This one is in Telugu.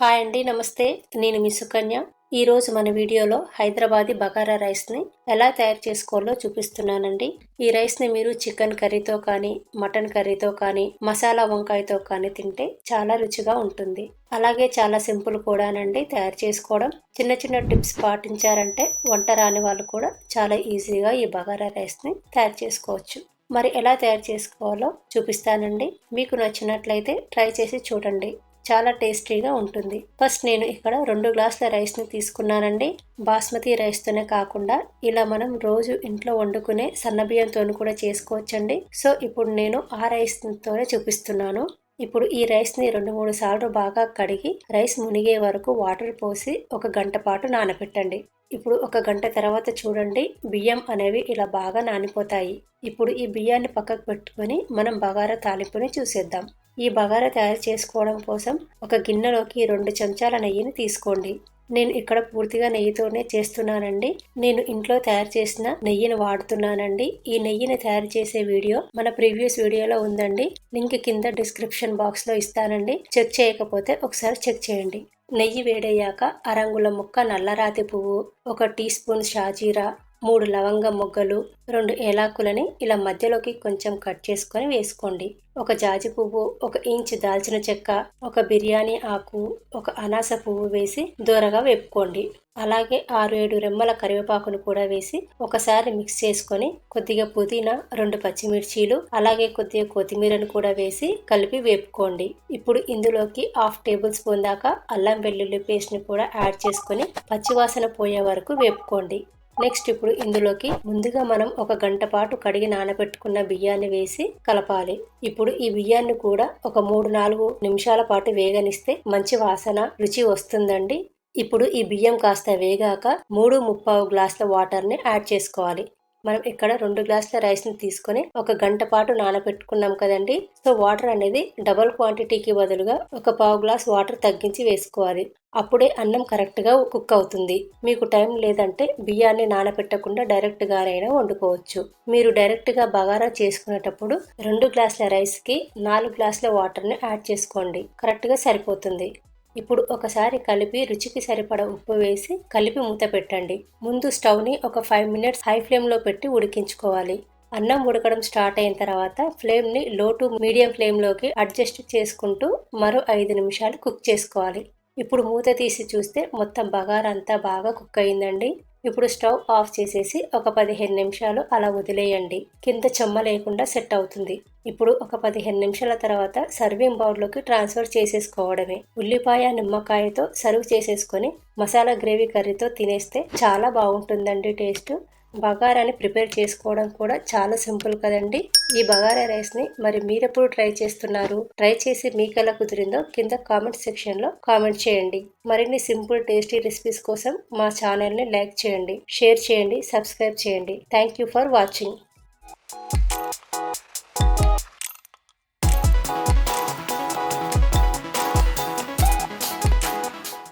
హాయ్ అండి, నమస్తే. నేను మీ సుకన్య. ఈరోజు మన వీడియోలో హైదరాబాదీ బగారా రైస్ని ఎలా తయారు చేసుకోవాలో చూపిస్తున్నానండి. ఈ రైస్ని మీరు చికెన్ కర్రీతో కానీ, మటన్ కర్రీతో కానీ, మసాలా వంకాయతో కానీ తింటే చాలా రుచిగా ఉంటుంది. అలాగే చాలా సింపుల్ కూడానండి తయారు చేసుకోవడం. చిన్న చిన్న టిప్స్ పాటించారంటే వంట రాని వాళ్ళు కూడా చాలా ఈజీగా ఈ బగారా రైస్ని తయారు చేసుకోవచ్చు. మరి ఎలా తయారు చేసుకోవాలో చూపిస్తానండి. మీకు నచ్చినట్లయితే ట్రై చేసి చూడండి. చాలా టేస్టీగా ఉంటుంది. ఫస్ట్ నేను ఇక్కడ 2 గ్లాసుల రైస్ని తీసుకున్నానండి. బాస్మతి రైస్తోనే కాకుండా ఇలా మనం రోజు ఇంట్లో వండుకునే సన్నబియ్యంతో కూడా చేసుకోవచ్చండి. సో ఇప్పుడు నేను ఆ రైస్తోనే చూపిస్తున్నాను. ఇప్పుడు ఈ రైస్ని 2-3 సార్లు బాగా కడిగి రైస్ మునిగే వరకు వాటర్ పోసి 1 గంట పాటు నానబెట్టండి. ఇప్పుడు 1 గంట తర్వాత చూడండి, బియ్యం అనేవి ఇలా బాగా నానిపోతాయి. ఇప్పుడు ఈ బియ్యాన్ని పక్కకు పెట్టుకొని మనం బగారా తాలింపుని చూసేద్దాం. ఈ బగారా తయారు చేసుకోవడం కోసం ఒక గిన్నెలోకి 2 చెంచాల నెయ్యిని తీసుకోండి. నేను ఇక్కడ పూర్తిగా నెయ్యితోనే చేస్తున్నానండి. నేను ఇంట్లో తయారు చేసిన నెయ్యిని వాడుతున్నానండి. ఈ నెయ్యిని తయారు చేసే వీడియో మన ప్రీవియస్ వీడియోలో ఉందండి. లింక్ కింద డిస్క్రిప్షన్ బాక్స్లో ఇస్తానండి. చెక్ చేయకపోతే ఒకసారి చెక్ చేయండి. నెయ్యి వేడయ్యాక అరంగుళం ముక్క నల్లరాతి పువ్వు, 1 టీ స్పూన్ షాజీరా, 3 లవంగ మొగ్గలు, 2 ఏలాకులని ఇలా మధ్యలోకి కొంచెం కట్ చేసుకొని వేసుకోండి. 1 జాజి పువ్వు, 1 ఇంచ్ దాల్చిన చెక్క, 1 బిర్యానీ ఆకు, 1 అనాస పువ్వు వేసి దూరగా వేపుకోండి. అలాగే 6-7 రెమ్మల కరివేపాకును కూడా వేసి ఒకసారి మిక్స్ చేసుకొని కొద్దిగా పుదీనా, 2 పచ్చిమిర్చీలు, అలాగే కొద్దిగా కొత్తిమీరను కూడా వేసి కలిపి వేపుకోండి. ఇప్పుడు ఇందులోకి 1/2 టేబుల్ స్పూన్ దాకా అల్లం వెల్లుల్లి పేస్ట్ని కూడా యాడ్ చేసుకొని పచ్చివాసన పోయే వరకు వేపుకోండి. నెక్స్ట్ ఇప్పుడు ఇందులోకి ముందుగా మనం 1 గంట పాటు కడిగి నానబెట్టుకున్న బియ్యాన్ని వేసి కలపాలి. ఇప్పుడు ఈ బియ్యాన్ని కూడా ఒక 3-4 నిమిషాల పాటు వేగనిస్తే మంచి వాసన, రుచి వస్తుందండి. ఇప్పుడు ఈ బియ్యం కాస్త వేగాక 3-3/4 గ్లాసుల వాటర్ని యాడ్ చేసుకోవాలి. మనం ఇక్కడ 2 గ్లాసుల రైస్ని తీసుకొని 1 గంట పాటు నానబెట్టుకున్నాం కదండి. సో వాటర్ అనేది డబల్ క్వాంటిటీకి బదులుగా 1/4 గ్లాస్ వాటర్ తగ్గించి వేసుకోవాలి. అప్పుడే అన్నం కరెక్ట్గా కుక్ అవుతుంది. మీకు టైం లేదంటే బియ్యాన్ని నానబెట్టకుండా డైరెక్ట్గానైనా వండుకోవచ్చు. మీరు డైరెక్ట్గా బగారా చేసుకునేటప్పుడు 2 గ్లాసుల రైస్కి 4 గ్లాసుల వాటర్ని యాడ్ చేసుకోండి. కరెక్ట్గా సరిపోతుంది. ఇప్పుడు ఒకసారి కలిపి రుచికి సరిపడ ఉప్పు వేసి కలిపి మూత పెట్టండి. ముందు స్టవ్ని ఒక 5 మినిట్స్ హై ఫ్లేమ్లో పెట్టి ఉడికించుకోవాలి. అన్నం ఉడకడం స్టార్ట్ అయిన తర్వాత ఫ్లేమ్ని లో టు మీడియం ఫ్లేమ్లోకి అడ్జస్ట్ చేసుకుంటూ మరో 5 నిమిషాలు కుక్ చేసుకోవాలి. ఇప్పుడు మూత తీసి చూస్తే మొత్తం బగారా అంతా బాగా కుక్ అయిందండి. ఇప్పుడు స్టవ్ ఆఫ్ చేసేసి ఒక 15 నిమిషాలు అలా వదిలేయండి. కింద చెమ్మ లేకుండా సెట్ అవుతుంది. ఇప్పుడు ఒక 15 నిమిషాల తర్వాత సర్వింగ్ బౌల్లోకి ట్రాన్స్ఫర్ చేసేసుకోవడమే. ఉల్లిపాయ, నిమ్మకాయతో సర్వ్ చేసేసుకొని మసాలా గ్రేవీ కర్రీతో తినేస్తే చాలా బాగుంటుందండి టేస్ట్. బగారాని ప్రిపేర్ చేసుకోవడం కూడా చాలా సింపుల్ కదండి. ఈ బగారా రైస్ని మరి మీరెప్పుడు ట్రై చేస్తున్నారు? ట్రై చేసి మీకు ఎలా కుదిరిందో కింద కామెంట్ సెక్షన్లో కామెంట్ చేయండి. మరిన్ని సింపుల్ టేస్టీ రెసిపీస్ కోసం మా ఛానల్ని లైక్ చేయండి, షేర్ చేయండి, సబ్స్క్రైబ్ చేయండి. Thank you for watching.